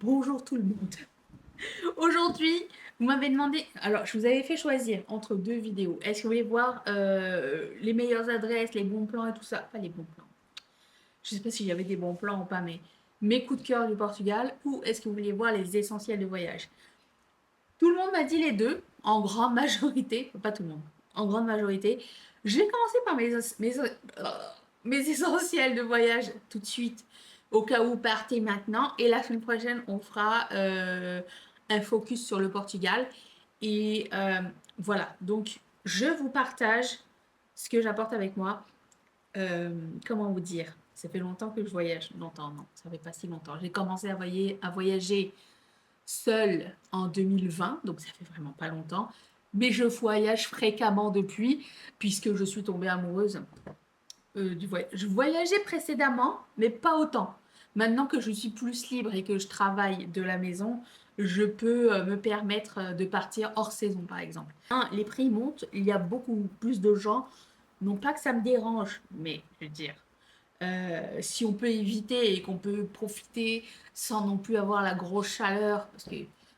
Bonjour tout le monde. Aujourd'hui, vous m'avez demandé, alors je vous avais fait choisir entre deux vidéos. Est-ce que vous voulez voir les meilleures adresses, les bons plans et tout ça? Pas les bons plans. Je sais pas s'il y avait des bons plans ou pas, mais mes coups de cœur du Portugal, ou est-ce que vous voulez voir les essentiels de voyage? Tout le monde m'a dit les deux, en grande majorité, pas tout le monde, en grande majorité. Je vais commencer par mes essentiels de voyage tout de suite, au cas où vous partez maintenant. Et la semaine prochaine, on fera un focus sur le Portugal. Et voilà, donc je vous partage ce que j'apporte avec moi. Comment vous dire? Ça fait longtemps que je voyage. Longtemps, non, ça fait pas si longtemps. J'ai commencé à voyager seule en 2020, donc ça fait vraiment pas longtemps. Mais je voyage fréquemment depuis, puisque je suis tombée amoureuse du voyage. Je voyageais précédemment, mais pas autant. Maintenant que je suis plus libre et que je travaille de la maison, je peux me permettre de partir hors saison, par exemple. Les prix montent, il y a beaucoup plus de gens. Non pas que ça me dérange, mais je veux dire, si on peut éviter et qu'on peut profiter sans non plus avoir la grosse chaleur, parce que,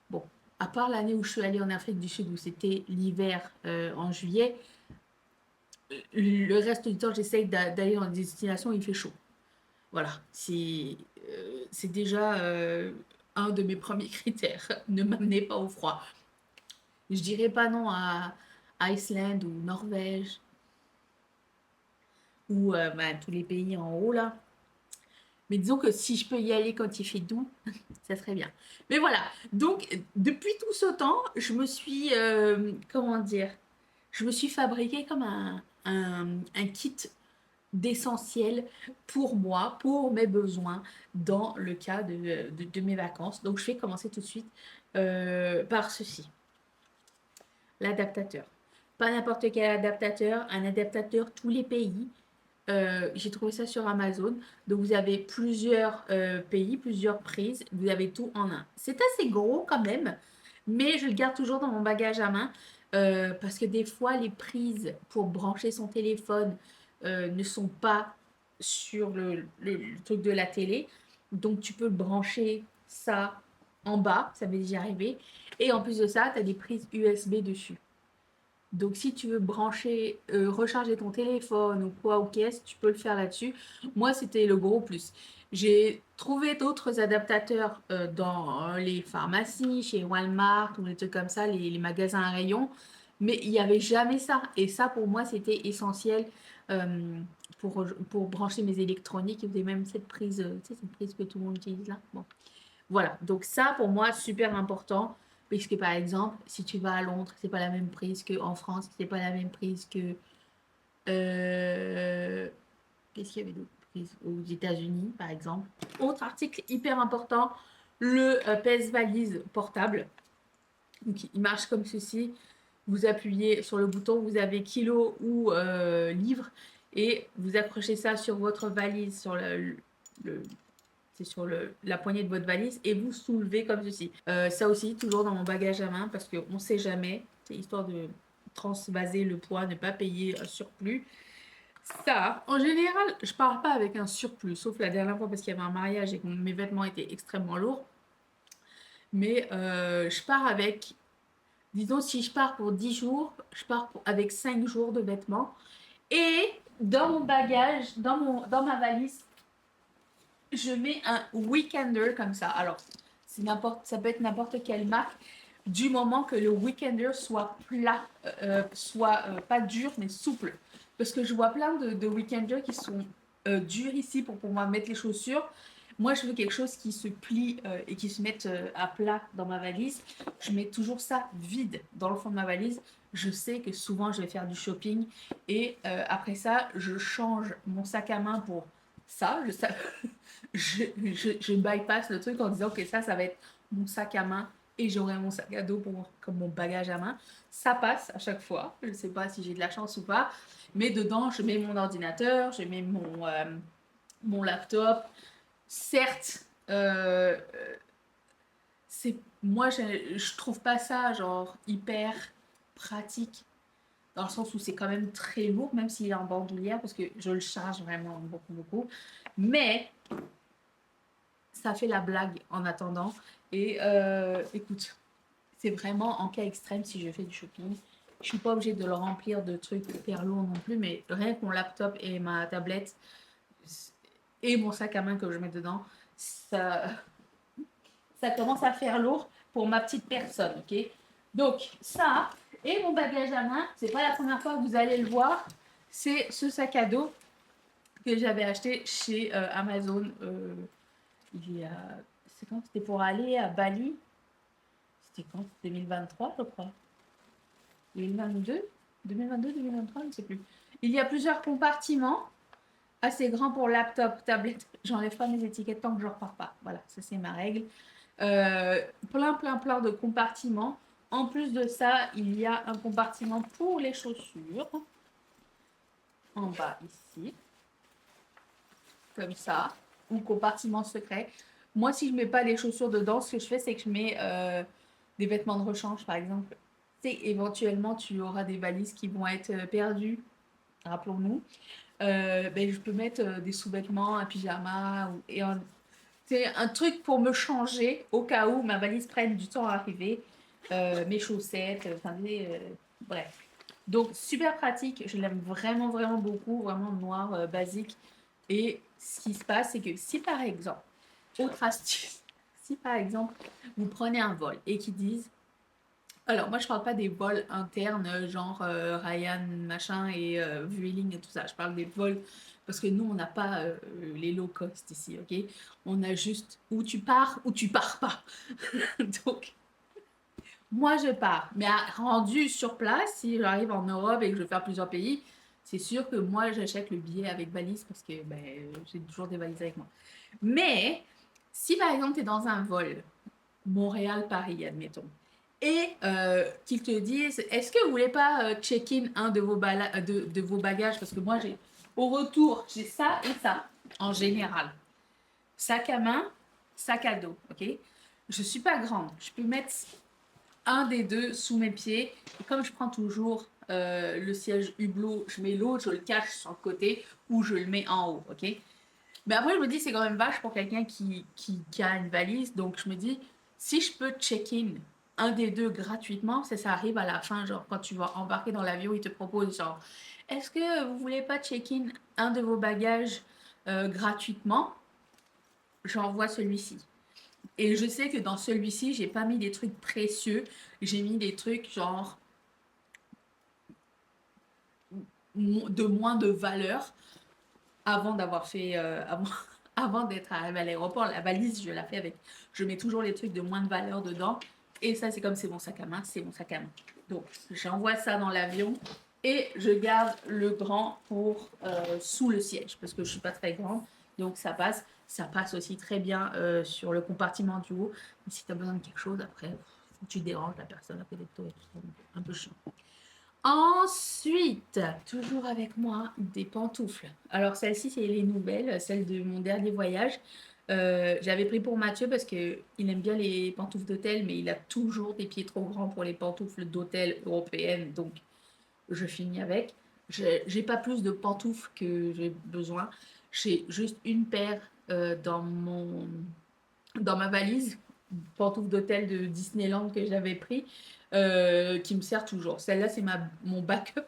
bon, à part l'année où je suis allée en Afrique du Sud, où c'était l'hiver en juillet, le reste du temps, j'essaye d'aller dans des destinations où il fait chaud. Voilà, c'est déjà un de mes premiers critères. Ne m'amenez pas au froid. Je dirais pas non à Iceland ou Norvège ou bah, tous les pays en haut là. Mais disons que si je peux y aller quand il fait doux, ça serait bien. Mais voilà, donc depuis tout ce temps, je me suis, comment dire, je me suis fabriqué comme un kit d'essentiel pour moi, pour mes besoins, dans le cas de mes vacances. Donc je vais commencer tout de suite par ceci, l'adaptateur. Pas n'importe quel adaptateur, un adaptateur tous les pays. J'ai trouvé ça sur Amazon. Donc vous avez plusieurs pays, plusieurs prises. Vous avez tout en un. C'est assez gros quand même, mais je le garde toujours dans mon bagage à main parce que des fois les prises pour brancher son téléphone ne sont pas sur le truc de la télé. Donc tu peux brancher ça en bas, ça m'est déjà arrivé. Et en plus de ça, tu as des prises USB dessus. Donc, si tu veux brancher, recharger ton téléphone ou quoi ou qu'est-ce, tu peux le faire là-dessus. Moi, c'était le gros plus. J'ai trouvé d'autres adaptateurs dans les pharmacies, chez Walmart ou des trucs comme ça, les magasins à rayons, mais il n'y avait jamais ça. Et ça, pour moi, c'était essentiel euh, pour brancher mes électroniques. Il y avait même cette prise, tu sais, cette prise que tout le monde utilise là. Bon. Voilà, donc ça pour moi super important puisque par exemple si tu vas à Londres c'est pas la même prise qu'en France, c'est pas la même prise que euh, qu'est-ce qu'il y avait d'autres prises aux États-Unis par exemple. Autre article hyper important, le pèse-valise portable. Donc il marche comme ceci. Vous appuyez sur le bouton, vous avez kilo ou livre et vous accrochez ça sur votre valise, sur le c'est sur la poignée de votre valise et vous soulevez comme ceci. Ça aussi, toujours dans mon bagage à main parce qu'on ne sait jamais. C'est histoire de transvaser le poids, ne pas payer un surplus. Ça, en général, je pars pas avec un surplus, sauf la dernière fois parce qu'il y avait un mariage et que mes vêtements étaient extrêmement lourds. Mais je pars avec, disons, si je pars pour 10 jours, avec 5 jours de vêtements. Et dans mon bagage, dans ma valise, je mets un weekender comme ça. Alors, ça peut être n'importe quelle marque, du moment que le weekender soit plat, soit pas dur, mais souple. Parce que je vois plein de weekenders qui sont durs ici pour pouvoir mettre les chaussures. Moi, je veux quelque chose qui se plie et qui se mette à plat dans ma valise. Je mets toujours ça vide dans le fond de ma valise. Je sais que souvent, je vais faire du shopping. Et après ça, je change mon sac à main pour ça. Je bypass le truc en disant que ça va être mon sac à main et j'aurai mon sac à dos comme mon bagage à main. Ça passe à chaque fois. Je ne sais pas si j'ai de la chance ou pas. Mais dedans, je mets mon ordinateur, je mets mon laptop. Certes, moi, je trouve pas ça genre hyper pratique dans le sens où c'est quand même très lourd, même s'il est en bandoulière, parce que je le charge vraiment beaucoup, beaucoup. Mais ça fait la blague en attendant. Et écoute, c'est vraiment en cas extrême si je fais du shopping. Je suis pas obligée de le remplir de trucs hyper lourds non plus, mais rien que mon laptop et ma tablette et mon sac à main que je mets dedans, ça commence à faire lourd pour ma petite personne, ok? Donc ça et mon bagage à main, c'est pas la première fois que vous allez le voir, c'est ce sac à dos que j'avais acheté chez Amazon il y a... C'est quand? C'était pour aller à Bali. C'était quand? 2023, je crois. 2022? 2022, 2023, je ne sais plus. Il y a plusieurs compartiments assez grands pour laptop, tablette. J'enlève pas mes étiquettes tant que je ne repars pas. Voilà, ça c'est ma règle. Plein de compartiments. En plus de ça, il y a un compartiment pour les chaussures. En bas ici. Comme ça. Ou compartiment secret. Moi, si je mets pas les chaussures dedans, ce que je fais, c'est que je mets des vêtements de rechange, par exemple. Tu sais, éventuellement, tu auras des valises qui vont être perdues, rappelons-nous. Ben, je peux mettre des sous-vêtements, un pyjama, c'est un truc pour me changer au cas où ma valise prenne du temps à arriver. Mes chaussettes, enfin, bref. Donc, super pratique. Je l'aime vraiment, vraiment beaucoup. Vraiment noir, basique. Et ce qui se passe, c'est que si par exemple, autre astuce, si par exemple, vous prenez un vol et qu'ils disent, alors moi je parle pas des vols internes, genre Ryan machin et Vueling et tout ça, je parle des vols, parce que nous on n'a pas les low cost ici, ok? On a juste où tu pars ou tu pars pas. Donc, moi je pars, mais rendu sur place, si j'arrive en Europe et que je veux faire plusieurs pays, c'est sûr que moi j'achète le billet avec valise parce que ben, j'ai toujours des valises avec moi. Mais si par exemple tu es dans un vol Montréal-Paris, admettons, et qu'ils te disent est-ce que vous voulez pas check-in un de de vos bagages, parce que moi j'ai au retour j'ai ça et ça en général, sac à main, sac à dos, ok? Je suis pas grande, je peux mettre un des deux sous mes pieds. Et comme je prends toujours le siège hublot, je mets l'autre, je le cache sur le côté ou je le mets en haut, ok? Mais après, je me dis, c'est quand même vache pour quelqu'un qui a une valise. Donc, je me dis, si je peux check-in un des deux gratuitement, ça arrive à la fin, genre, quand tu vas embarquer dans l'avion, ils te proposent, genre, est-ce que vous voulez pas check-in un de vos bagages gratuitement? J'envoie celui-ci. Et je sais que dans celui-ci, j'ai pas mis des trucs précieux. J'ai mis des trucs genre de moins de valeur avant d'avoir fait avant d'être arrivé à l'aéroport. La valise, je la fais avec. Je mets toujours les trucs de moins de valeur dedans. Et ça, c'est comme c'est mon sac à main, c'est mon sac à main. Donc, j'envoie ça dans l'avion et je garde le grand pour sous le siège parce que je suis pas très grande. Donc, ça passe. Ça passe aussi très bien sur le compartiment du haut. Mais si tu as besoin de quelque chose, après, tu déranges la personne à côté de toi et tout ça. Un peu chiant. Ensuite, toujours avec moi, des pantoufles. Alors celle-ci, c'est les nouvelles, celle de mon dernier voyage. J'avais pris pour Mathieu parce qu'il aime bien les pantoufles d'hôtel, mais il a toujours des pieds trop grands pour les pantoufles d'hôtel européennes, donc je finis avec. J'ai pas plus de pantoufles que j'ai besoin. J'ai juste une paire dans ma valise, pantoufles d'hôtel de Disneyland que j'avais pris, qui me sert toujours. Celle-là, c'est mon backup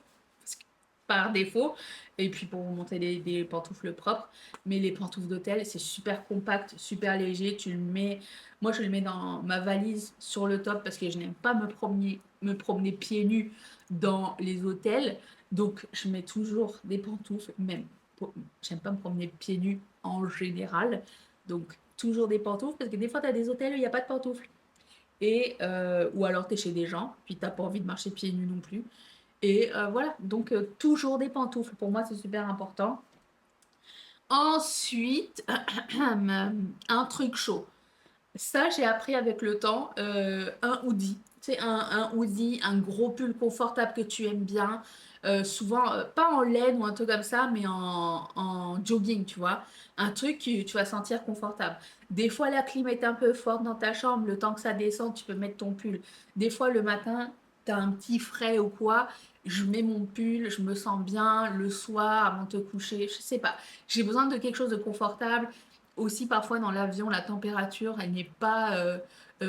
par défaut. Et puis pour vous montrer des pantoufles propres. Mais les pantoufles d'hôtel, c'est super compact, super léger. Tu le mets. Moi, je le mets dans ma valise sur le top parce que je n'aime pas me promener pieds nus dans les hôtels. Donc, je mets toujours des pantoufles, même. J'aime pas me promener pieds nus en général. Donc, toujours des pantoufles parce que des fois, tu as des hôtels où il n'y a pas de pantoufles. Et, ou alors, tu es chez des gens, puis tu n'as pas envie de marcher pieds nus non plus. Et voilà, donc toujours des pantoufles. Pour moi, c'est super important. Ensuite, un truc chaud. Ça, j'ai appris avec le temps. Un hoodie. Tu sais, un hoodie, un gros pull confortable que tu aimes bien. Souvent, pas en laine ou un truc comme ça, mais en jogging, tu vois. Un truc que tu vas sentir confortable. Des fois, la clim est un peu forte dans ta chambre. Le temps que ça descend, tu peux mettre ton pull. Des fois, le matin, tu as un petit frais ou quoi. Je mets mon pull, je me sens bien le soir avant de te coucher. Je sais pas. J'ai besoin de quelque chose de confortable aussi parfois dans l'avion, la température, elle n'est pas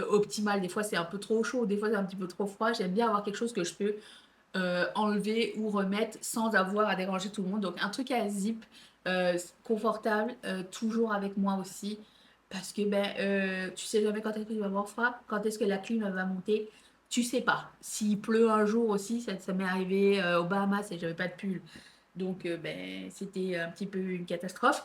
optimale. Des fois, c'est un peu trop chaud, des fois, c'est un petit peu trop froid. J'aime bien avoir quelque chose que je peux enlever ou remettre sans avoir à déranger tout le monde. Donc, un truc à zip, confortable, toujours avec moi aussi. Parce que ben, tu sais jamais quand est-ce que tu vas avoir froid, quand est-ce que la clim elle va monter. Tu sais pas. S'il pleut un jour aussi, ça m'est arrivé aux Bahamas et j'avais pas de pull. Donc, ben, c'était un petit peu une catastrophe.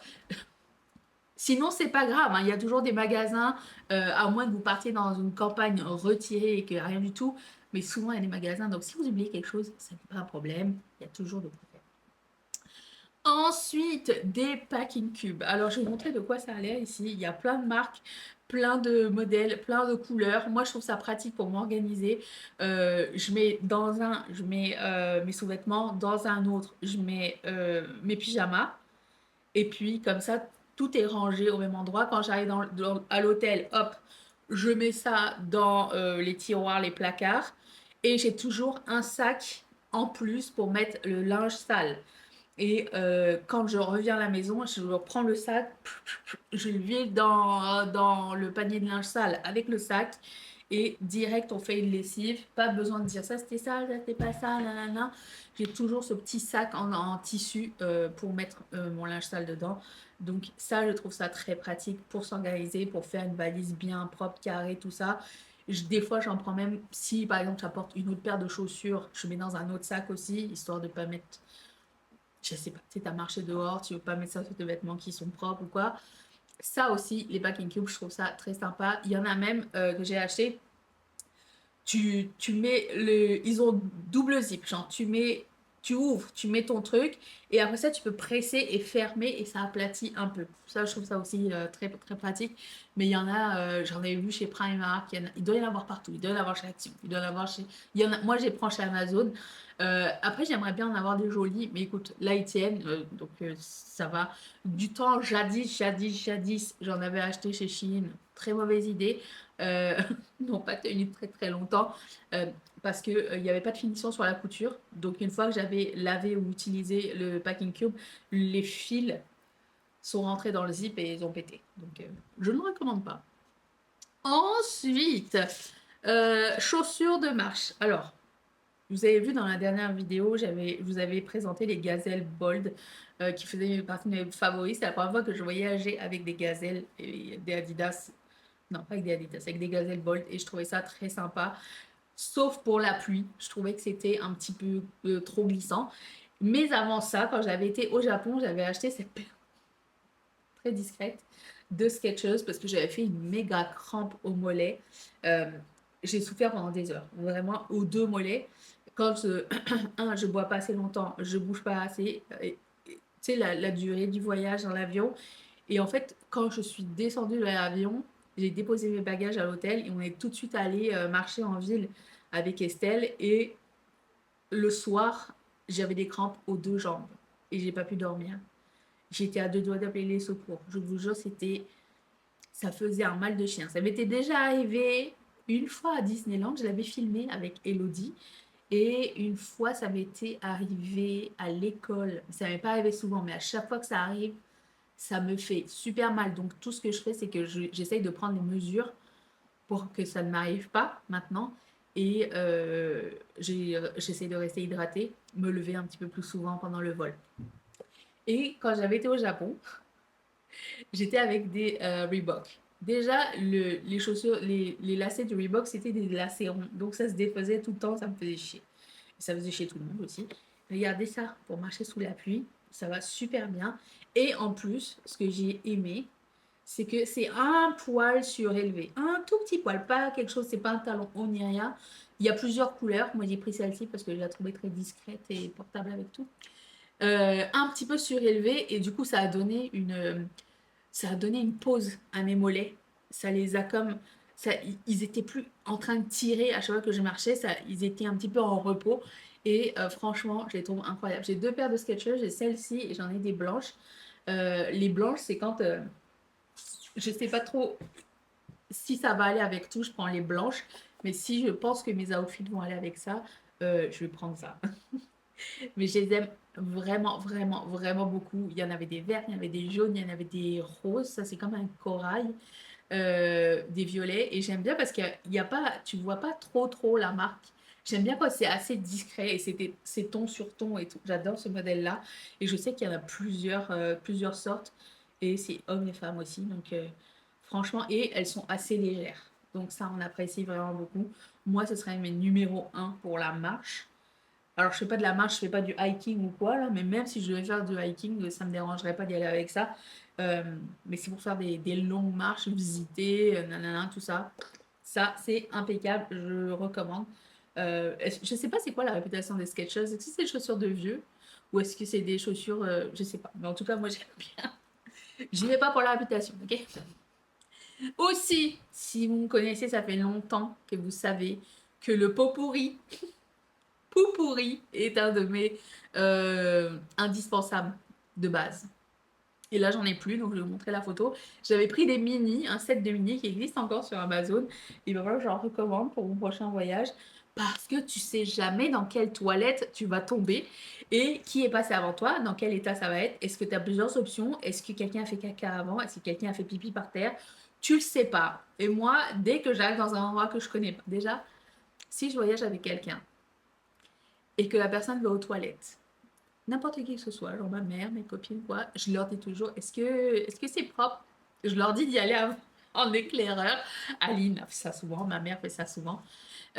Sinon, c'est pas grave, hein. Il y a toujours des magasins, à moins que vous partiez dans une campagne retirée et que rien du tout. Mais souvent, il y a des magasins. Donc, si vous oubliez quelque chose, ça n'est pas un problème. Il y a toujours de quoi faire. Ensuite, des packing cubes. Alors, je vais vous montrer de quoi ça a l'air ici. Il y a plein de marques, plein de modèles, plein de couleurs. Moi, je trouve ça pratique pour m'organiser. Je mets dans un, je mets mes sous-vêtements. Dans un autre, je mets mes pyjamas. Et puis, comme ça, tout est rangé au même endroit. Quand j'arrive à l'hôtel, hop, je mets ça dans les tiroirs, les placards. Et j'ai toujours un sac en plus pour mettre le linge sale. Et quand je reviens à la maison, je reprends le sac, je le vide dans le panier de linge sale avec le sac. Et direct, on fait une lessive. Pas besoin de dire ça c'était sale, ça c'était pas ça, nanana. J'ai toujours ce petit sac en tissu pour mettre mon linge sale dedans. Donc ça, je trouve ça très pratique pour s'organiser, pour faire une valise bien propre, carrée, tout ça. Des fois, j'en prends même, si par exemple j'apporte une autre paire de chaussures, je mets dans un autre sac aussi, histoire de pas mettre, je sais pas, tu sais, t'as marché dehors, tu veux pas mettre ça sur tes vêtements qui sont propres ou quoi. Ça aussi, les packing cubes, je trouve ça très sympa. Il y en a même que j'ai acheté, tu mets le. Ils ont double zip, genre tu ouvres, tu mets ton truc, et après ça, tu peux presser et fermer, et ça aplatit un peu. Ça, je trouve ça aussi très, très pratique. Mais il y en a, j'en ai vu chez Primark, il doit y en avoir partout, il doit y en avoir chez Action, il doit y en avoir chez. Moi, j'ai prends chez Amazon. Après, j'aimerais bien en avoir des jolis, mais écoute, là, ils tiennent, donc ça va. Du temps, jadis, j'en avais acheté chez Shein, très mauvaise idée. Euh, n'ont pas tenu très très longtemps euh, parce que il n'y avait pas de finition sur la couture. Donc une fois que j'avais lavé ou utilisé le packing cube, les fils sont rentrés dans le zip et ils ont pété. Donc je ne le recommande pas. Ensuite, chaussures de marche. Alors, vous avez vu dans la dernière vidéo, je vous avais présenté les gazelles Bold qui faisaient partie de mes favoris. C'est la première fois que je voyageais avec des gazelles et des Adidas. Non, pas avec des Adidas, avec des gazelles Bold et je trouvais ça très sympa. Sauf pour la pluie, je trouvais que c'était un petit peu trop glissant. Mais avant ça, quand j'avais été au Japon, j'avais acheté cette paire très discrète de Skechers parce que j'avais fait une méga crampe au mollet. Euh, j'ai souffert pendant des heures, vraiment aux deux mollets. Quand je bois pas assez longtemps, je bouge pas assez. Tu sais, la durée du voyage dans l'avion. Et en fait, quand je suis descendue de l'avion, j'ai déposé mes bagages à l'hôtel et on est tout de suite allé marcher en ville avec Estelle. Et le soir, j'avais des crampes aux deux jambes et j'ai pas pu dormir. J'étais à deux doigts d'appeler les secours. Je vous jure, ça faisait un mal de chien. Ça m'était déjà arrivé une fois à Disneyland, je l'avais filmé avec Elodie. Et une fois, ça m'était arrivé à l'école. Ça m'est pas arrivé souvent, mais à chaque fois que ça arrive, ça me fait super mal. Donc tout ce que je fais, c'est que j'essaye de prendre des mesures pour que ça ne m'arrive pas maintenant. Et j'essaie de rester hydratée, me lever un petit peu plus souvent pendant le vol. Et quand j'avais été au Japon, j'étais avec des Reebok. Déjà, les chaussures, les lacets du Reebok, c'était des lacets ronds. Donc ça se défaisait tout le temps, ça me faisait chier. Ça faisait chier tout le monde aussi. Regardez ça, pour marcher sous la pluie, ça va super bien. Et en plus, ce que j'ai aimé, c'est que c'est un poil surélevé. Un tout petit poil, pas quelque chose, c'est pas un talon haut ni rien. Il y a plusieurs couleurs. Moi, j'ai pris celle-ci parce que je la trouvais très discrète et portable avec tout. Un petit peu surélevé et du coup, ça a donné une pause à mes mollets. Ça les a comme... Ça, ils étaient plus en train de tirer à chaque fois que je marchais. Ça, ils étaient un petit peu en repos. Et franchement, je les trouve incroyables. J'ai deux paires de Skechers. J'ai celle-ci et j'en ai des blanches. Les blanches, c'est quand... je sais pas trop si ça va aller avec tout, je prends les blanches. Mais si je pense que mes outfits vont aller avec ça, je vais prendre ça. Mais je les aime vraiment, vraiment, vraiment beaucoup. Il y en avait des verts, il y en avait des jaunes, il y en avait des roses. Ça, c'est comme un corail. Des violets. Et j'aime bien parce qu'il y a pas, tu vois pas trop, trop la marque. J'aime bien quand c'est assez discret et c'est ton sur ton et tout. J'adore ce modèle-là. Et je sais qu'il y en a plusieurs sortes. Et c'est hommes et femmes aussi. Donc, franchement, et elles sont assez légères. Donc ça, on apprécie vraiment beaucoup. Moi, ce serait mes numéro un pour la marche. Alors, je fais pas de la marche, je fais pas du hiking ou quoi, là, mais même si je devais faire du hiking, ça me dérangerait pas d'y aller avec ça. Euh, mais c'est pour faire des longues marches, visiter, nanana, tout ça. Ça, c'est impeccable, je recommande. Je sais pas c'est quoi la réputation des Skechers. Est-ce que c'est des chaussures de vieux ou est-ce que c'est des chaussures, je sais pas. Mais en tout cas, moi, j'aime bien. J'y vais pas pour la réputation, ok? Aussi, si vous me connaissez, ça fait longtemps que vous savez que le pot pourri Poupourri est un de mes indispensables de base. Et là, j'en ai plus, donc je vais vous montrer la photo. J'avais pris des mini, un set de mini qui existe encore sur Amazon. Et ben voilà, j'en recommande pour mon prochain voyage. Parce que tu sais jamais dans quelle toilette tu vas tomber et qui est passé avant toi, dans quel état ça va être. Est-ce que tu as plusieurs options? Est-ce que quelqu'un a fait caca avant? Est-ce que quelqu'un a fait pipi par terre? Tu le sais pas. Et moi, dès que j'arrive dans un endroit que je connais pas, déjà, si je voyage avec quelqu'un, et que la personne va aux toilettes, n'importe qui que ce soit, genre ma mère, mes copines, quoi, je leur dis toujours, est-ce que c'est propre? Je leur dis d'y aller en éclaireur. Aline fait ça souvent, ma mère fait ça souvent.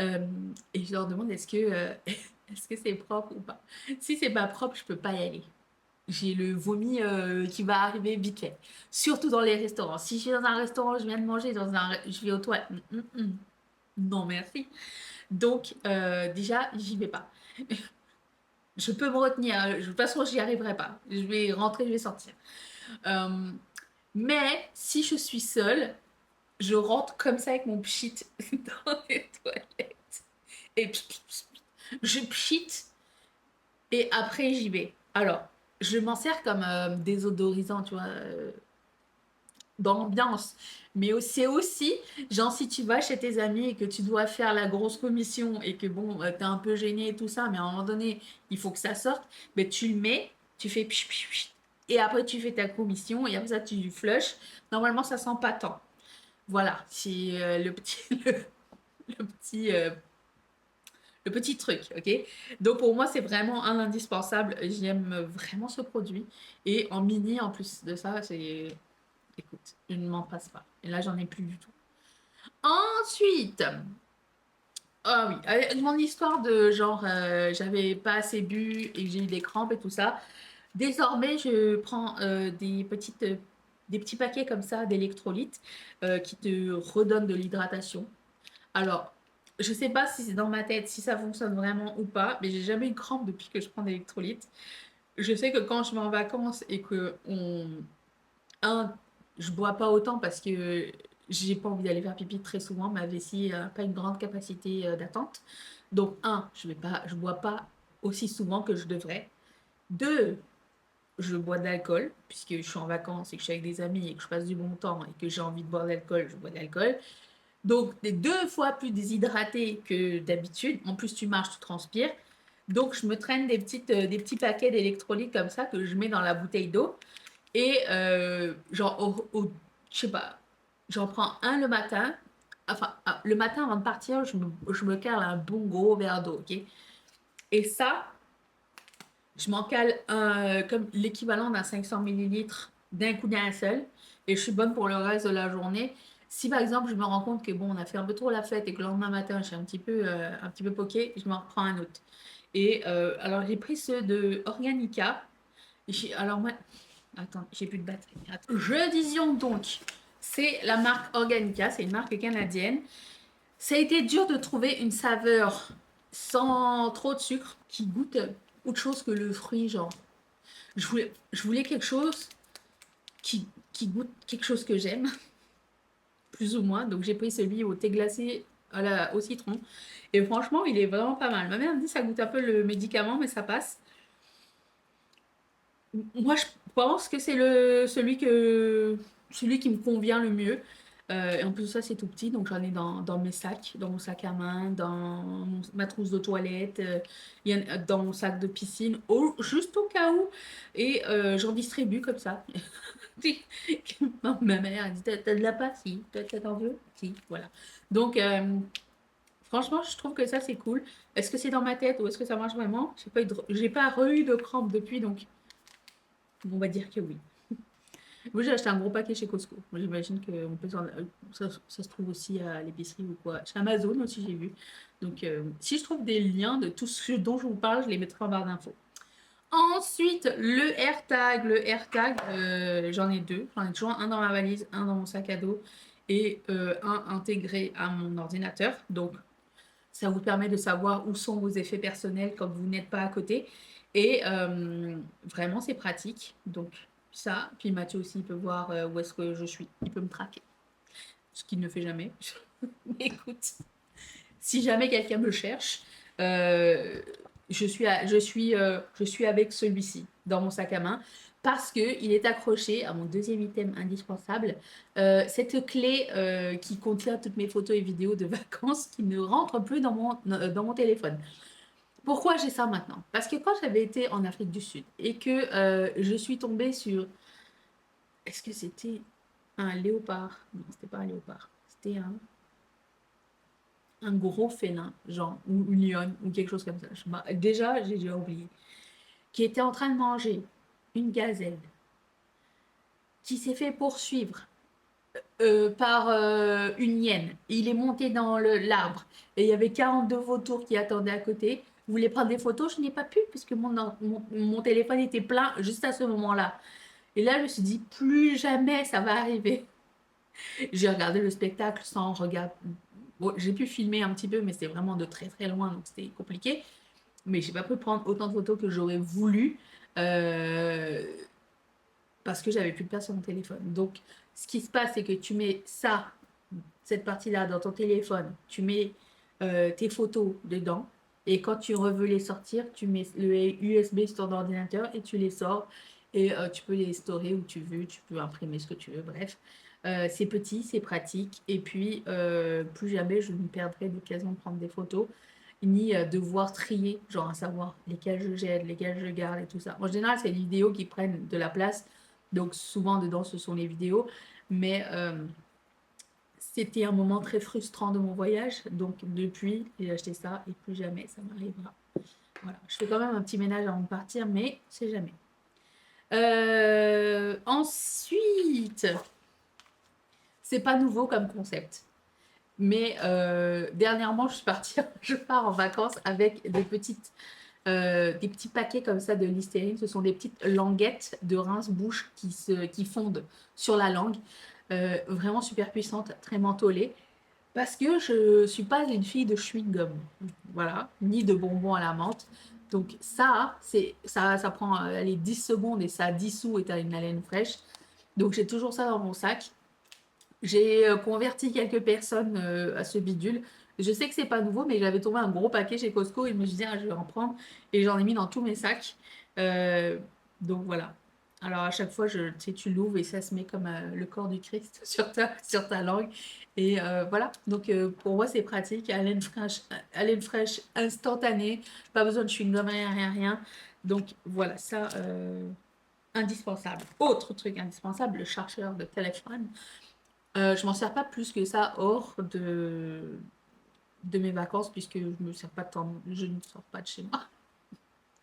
Euh, et je leur demande, est-ce que c'est propre ou pas? Si c'est pas propre, je peux pas y aller. J'ai le vomi qui va arriver vite fait. Surtout dans les restaurants. Si je suis dans un restaurant, je viens de manger, je vais aux toilettes. Non, merci. Donc, déjà, j'y vais pas. Je peux me retenir. De toute façon, j'y arriverai pas. Je vais rentrer, je vais sortir. Euh, mais si je suis seule, je rentre comme ça avec mon pchit dans les toilettes. Et je pchit et après j'y vais. Alors, je m'en sers comme désodorisant, tu vois, dans l'ambiance. Mais c'est aussi, genre, si tu vas chez tes amis et que tu dois faire la grosse commission et que bon, t'es un peu gêné et tout ça, mais à un moment donné, il faut que ça sorte, mais tu le mets, tu fais pch, pch, pch, et après tu fais ta commission et après ça tu flushes. Normalement, ça sent pas tant. Voilà, c'est le petit, euh, le petit truc, ok? Donc pour moi, c'est vraiment un indispensable. J'aime vraiment ce produit. Et en mini, en plus de ça, c'est écoute, je ne m'en passe pas. Et là, j'en ai plus du tout. Ensuite, ah oui, mon histoire de genre, j'avais pas assez bu et j'ai eu des crampes et tout ça. Désormais, je prends des petits paquets comme ça d'électrolytes qui te redonnent de l'hydratation. Alors, je sais pas si c'est dans ma tête, si ça fonctionne vraiment ou pas, mais j'ai jamais eu de crampes depuis que je prends des électrolytes. Je sais que quand je vais en vacances et que un, je bois pas autant parce que j'ai pas envie d'aller faire pipi très souvent. Ma vessie n'a pas une grande capacité d'attente. Donc, je bois pas aussi souvent que je devrais. Deux, je bois de l'alcool, puisque je suis en vacances et que je suis avec des amis et que je passe du bon temps et que j'ai envie de boire de l'alcool, je bois de l'alcool. Donc, t'es 2 fois plus déshydraté que d'habitude. En plus, tu marches, tu transpires. Donc, je me traîne des petits paquets d'électrolytes comme ça que je mets dans la bouteille d'eau. Et genre, je sais pas, j'en prends un le matin. Enfin, le matin avant de partir, je me cale un bon gros verre d'eau, ok? Et ça, je m'en cale comme l'équivalent d'un 500 millilitres d'un coup d'un seul. Et je suis bonne pour le reste de la journée. Si par exemple, je me rends compte que bon, on a fait un peu trop la fête et que le lendemain matin, je suis un petit peu poquée, je m'en reprends un autre. Et alors, j'ai pris ceux de Organica. Alors, moi, attends, j'ai plus de batterie. Attends. Je disions donc, c'est la marque Organica, c'est une marque canadienne. Ça a été dur de trouver une saveur sans trop de sucre qui goûte autre chose que le fruit, genre. Je voulais quelque chose qui goûte quelque chose que j'aime, plus ou moins. Donc j'ai pris celui au thé glacé au citron. Et franchement, il est vraiment pas mal. Ma mère me dit que ça goûte un peu le médicament, mais ça passe. Moi, je pense que c'est celui qui me convient le mieux. Et en plus de ça, c'est tout petit, donc j'en ai dans mes sacs, dans mon sac à main, ma trousse de toilette, dans mon sac de piscine, juste au cas où. Et j'en distribue comme ça. Ma mère a dit, t'as de la pâte? Si. T'en veux? Si, voilà. Donc, franchement, je trouve que ça, c'est cool. Est-ce que c'est dans ma tête ou est-ce que ça marche vraiment? J'ai pas eu de crampes depuis, donc on va dire que oui. Moi, j'ai acheté un gros paquet chez Costco. Moi, j'imagine que ça se trouve aussi à l'épicerie ou quoi. Chez Amazon aussi, j'ai vu. Donc, si je trouve des liens de tout ce dont je vous parle, je les mettrai en barre d'infos. Ensuite, le AirTag. Le AirTag, j'en ai deux. J'en ai toujours un dans ma valise, un dans mon sac à dos et un intégré à mon ordinateur. Donc, ça vous permet de savoir où sont vos effets personnels quand vous n'êtes pas à côté. Et vraiment, c'est pratique. Donc, ça. Puis Mathieu aussi, il peut voir où est-ce que je suis. Il peut me traquer. Ce qu'il ne fait jamais. Mais écoute, si jamais quelqu'un me cherche, je suis avec celui-ci dans mon sac à main parce qu'il est accroché à mon deuxième item indispensable, cette clé qui contient toutes mes photos et vidéos de vacances qui ne rentre plus dans mon téléphone. Pourquoi j'ai ça maintenant? Parce que quand j'avais été en Afrique du Sud et que je suis tombée sur... Est-ce que c'était un léopard? Non, c'était pas un léopard. C'était un gros félin, genre, ou une lionne, ou quelque chose comme ça. Déjà, j'ai déjà oublié. Qui était en train de manger une gazelle, qui s'est fait poursuivre par une hyène. Il est monté dans l'arbre, et il y avait 42 vautours qui attendaient à côté. Vous voulez prendre des photos? Je n'ai pas pu, puisque mon téléphone était plein juste à ce moment-là. Et là, je me suis dit, plus jamais ça va arriver. J'ai regardé le spectacle sans regarder. Bon, j'ai pu filmer un petit peu, mais c'était vraiment de très très loin, donc c'était compliqué. Mais j'ai pas pu prendre autant de photos que j'aurais voulu euh, parce que j'avais plus de place sur mon téléphone. Donc, ce qui se passe, c'est que tu mets ça, cette partie-là, dans ton téléphone, tu mets tes photos dedans, et quand tu veux les sortir, tu mets le USB sur ton ordinateur et tu les sors, et tu peux les storer où tu veux, tu peux imprimer ce que tu veux, bref. C'est petit, c'est pratique, et puis plus jamais je ne perdrai l'occasion de prendre des photos ni devoir trier, genre à savoir lesquels je jette, lesquels je garde et tout ça. En général, c'est les vidéos qui prennent de la place, donc souvent dedans ce sont les vidéos, mais c'était un moment très frustrant de mon voyage, donc depuis j'ai acheté ça et plus jamais ça m'arrivera. Voilà, je fais quand même un petit ménage avant de partir, mais c'est jamais. Ensuite, c'est pas nouveau comme concept. Mais dernièrement, je pars en vacances avec des petits paquets comme ça de Listerine. Ce sont des petites languettes de rince-bouche qui fondent sur la langue. Vraiment super puissantes, très mentholées. Parce que je suis pas une fille de chewing-gum. Voilà. Ni de bonbons à la menthe. Donc ça prend allez, 10 secondes et ça dissout et tu as une haleine fraîche. Donc j'ai toujours ça dans mon sac. J'ai converti quelques personnes à ce bidule. Je sais que c'est pas nouveau, mais j'avais trouvé un gros paquet chez Costco et je me suis dit, ah, je vais en prendre. Et j'en ai mis dans tous mes sacs. Euh, donc voilà. Alors à chaque fois, tu sais, tu l'ouvres et ça se met comme le corps du Christ sur ta langue. Et voilà. Donc pour moi, c'est pratique. Haleine fraîche instantanée. Pas besoin de chewing-gum, rien, rien, rien. Donc voilà, ça, indispensable. Autre truc indispensable, le chargeur de téléphone. Je m'en sers pas plus que ça hors de mes vacances puisque je ne sors pas de chez moi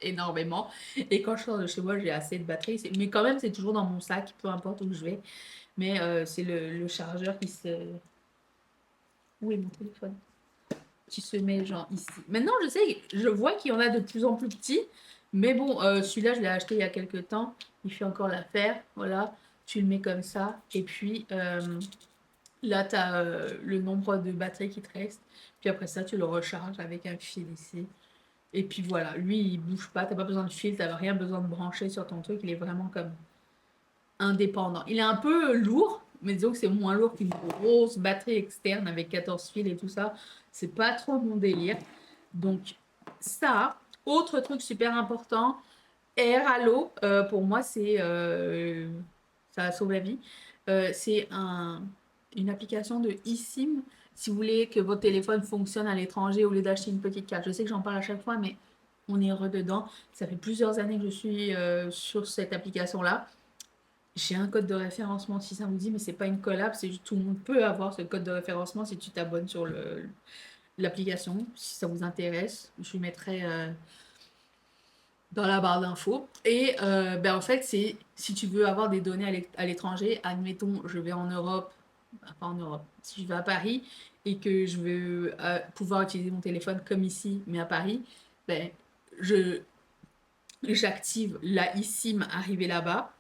énormément. Et quand je sors de chez moi, j'ai assez de batterie. Mais quand même, c'est toujours dans mon sac, peu importe où je vais. Mais c'est le chargeur qui se... Où est mon téléphone? Qui se met genre ici. Maintenant, je vois qu'il y en a de plus en plus petits. Mais bon, celui-là, je l'ai acheté il y a quelques temps. Il fait encore l'affaire. Voilà. Tu le mets comme ça. Et puis... là, tu as le nombre de batteries qui te reste. Puis après ça, tu le recharges avec un fil ici. Et puis voilà, lui, il bouge pas. Tu n'as pas besoin de fil, tu n'as rien besoin de brancher sur ton truc. Il est vraiment comme indépendant. Il est un peu lourd, mais disons que c'est moins lourd qu'une grosse batterie externe avec 14 fils et tout ça. C'est pas trop mon délire. Donc, ça, autre truc super important, air à l'eau, pour moi, ça sauve la vie. C'est une application de eSIM si vous voulez que votre téléphone fonctionne à l'étranger au lieu d'acheter une petite carte. Je sais que j'en parle à chaque fois, mais on est heureux dedans. Ça fait plusieurs années que je suis sur cette application-là. J'ai un code de référencement si ça vous dit, mais c'est pas une collab, c'est juste tout le monde peut avoir ce code de référencement si tu t'abonnes sur l'application, si ça vous intéresse. Je lui mettrai dans la barre d'infos. Et ben en fait, c'est si tu veux avoir des données à l'étranger, admettons, je vais en Europe, pas en Europe, si je vais à Paris et que je veux pouvoir utiliser mon téléphone comme ici, mais à Paris, ben, je j'active la eSIM arrivée là-bas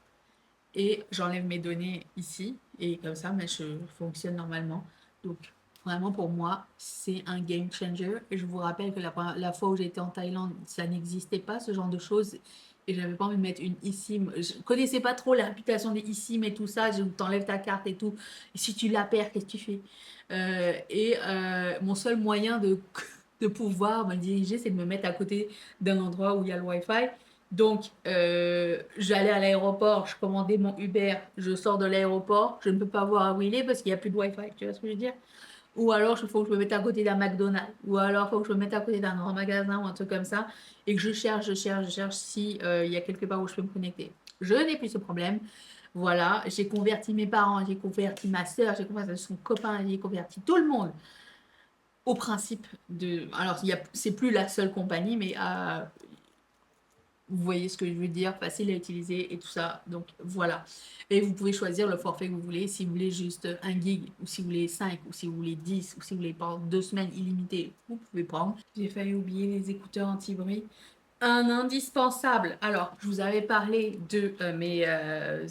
et j'enlève mes données ici et comme ça, ben, je fonctionne normalement. Donc, vraiment pour moi, c'est un game changer. Et je vous rappelle que la fois où j'étais en Thaïlande, ça n'existait pas ce genre de choses. Et j'avais pas envie de mettre une eSIM. Je connaissais pas trop la réputation des eSIM et tout ça. T'enlèves ta carte et tout. Et si tu la perds, qu'est-ce que tu fais? Mon seul moyen de pouvoir me diriger, c'est de me mettre à côté d'un endroit où il y a le Wi-Fi. Donc, j'allais à l'aéroport, je commandais mon Uber, je sors de l'aéroport, je ne peux pas voir où il est parce qu'il n'y a plus de Wi-Fi, tu vois ce que je veux dire? Ou alors, il faut que je me mette à côté d'un McDonald's, ou alors il faut que je me mette à côté d'un grand magasin ou un truc comme ça, et que je cherche si il y a quelque part où je peux me connecter. Je n'ai plus ce problème. Voilà, j'ai converti mes parents, j'ai converti ma soeur, j'ai converti son copain, j'ai converti tout le monde au principe de... Alors, c'est plus la seule compagnie, mais vous voyez ce que je veux dire, facile à utiliser et tout ça. Donc voilà. Et vous pouvez choisir le forfait que vous voulez. Si vous voulez juste 1 gig, ou si vous voulez 5, ou si vous voulez 10, ou si vous voulez pendant 2 semaines illimitées, vous pouvez prendre. J'ai failli oublier les écouteurs anti-bruit. Un indispensable. Alors, je vous avais parlé de mes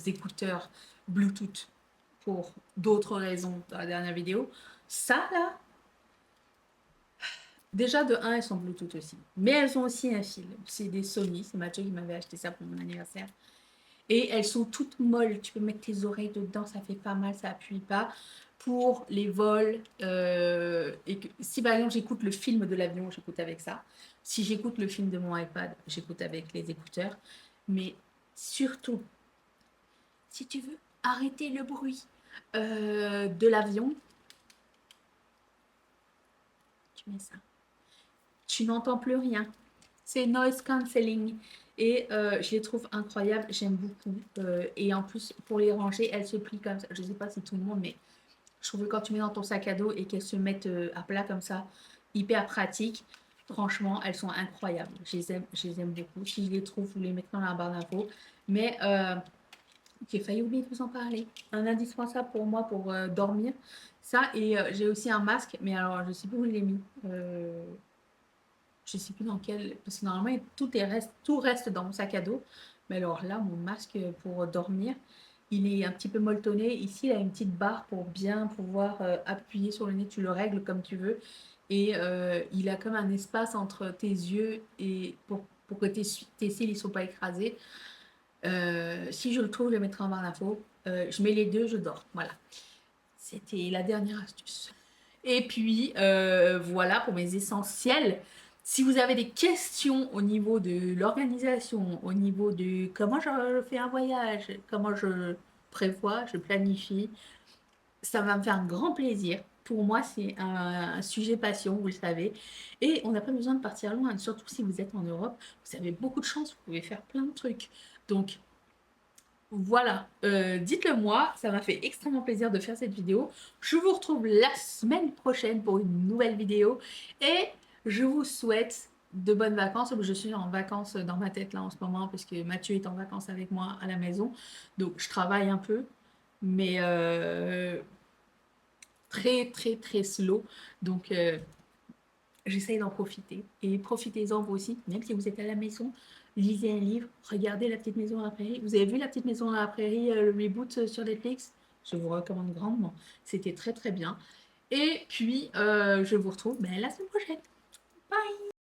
écouteurs Bluetooth pour d'autres raisons dans la dernière vidéo. Ça, là, déjà, de un, elles sont Bluetooth aussi. Mais elles ont aussi un fil. C'est des Sony. C'est Mathieu qui m'avait acheté ça pour mon anniversaire. Et elles sont toutes molles. Tu peux mettre tes oreilles dedans, ça fait pas mal, ça appuie pas. Pour les vols, et que, si par exemple j'écoute le film de l'avion, j'écoute avec ça. Si j'écoute le film de mon iPad, j'écoute avec les écouteurs. Mais surtout, si tu veux arrêter le bruit de l'avion, tu mets ça. Tu n'entends plus rien. C'est noise cancelling. Et je les trouve incroyables, j'aime beaucoup. Et en plus, pour les ranger, elles se plient comme ça. Je ne sais pas si tout le monde, mais je trouve que quand tu mets dans ton sac à dos et qu'elles se mettent à plat comme ça, hyper pratique. Franchement, elles sont incroyables. Je les aime beaucoup. Si je les trouve, vous les mettrez dans la barre d'infos. Mais j'ai failli oublier de vous en parler. Un indispensable pour moi pour dormir. Ça, et j'ai aussi un masque, mais alors je ne sais plus où je l'ai mis. Je sais plus dans quel, parce que normalement tout reste dans mon sac à dos. Mais alors là, mon masque pour dormir, il est un petit peu molletonné. Ici, il a une petite barre pour bien pouvoir appuyer sur le nez. Tu le règles comme tu veux. Et il a comme un espace entre tes yeux et pour que tes cils ne soient pas écrasés. Si je le trouve, je le mettrai en barre d'infos. Je mets les deux, je dors. Voilà. C'était la dernière astuce. Et puis, voilà pour mes essentiels. Si vous avez des questions au niveau de l'organisation, au niveau de comment je fais un voyage, comment je prévois, je planifie, ça va me faire un grand plaisir. Pour moi, c'est un sujet passion, vous le savez. Et on n'a pas besoin de partir loin, surtout si vous êtes en Europe. Vous avez beaucoup de chance, vous pouvez faire plein de trucs. Donc, voilà, dites-le moi, ça m'a fait extrêmement plaisir de faire cette vidéo. Je vous retrouve la semaine prochaine pour une nouvelle vidéo et je vous souhaite de bonnes vacances. Je suis en vacances dans ma tête là en ce moment parce que Mathieu est en vacances avec moi à la maison. Donc je travaille un peu, mais très très très slow. Donc j'essaye d'en profiter. Et profitez-en vous aussi, même si vous êtes à la maison. Lisez un livre, regardez La Petite Maison à la Prairie. Vous avez vu La Petite Maison à la Prairie, le reboot sur Netflix? Je vous recommande grandement. C'était très très bien. Et puis, je vous retrouve la semaine prochaine. Bye!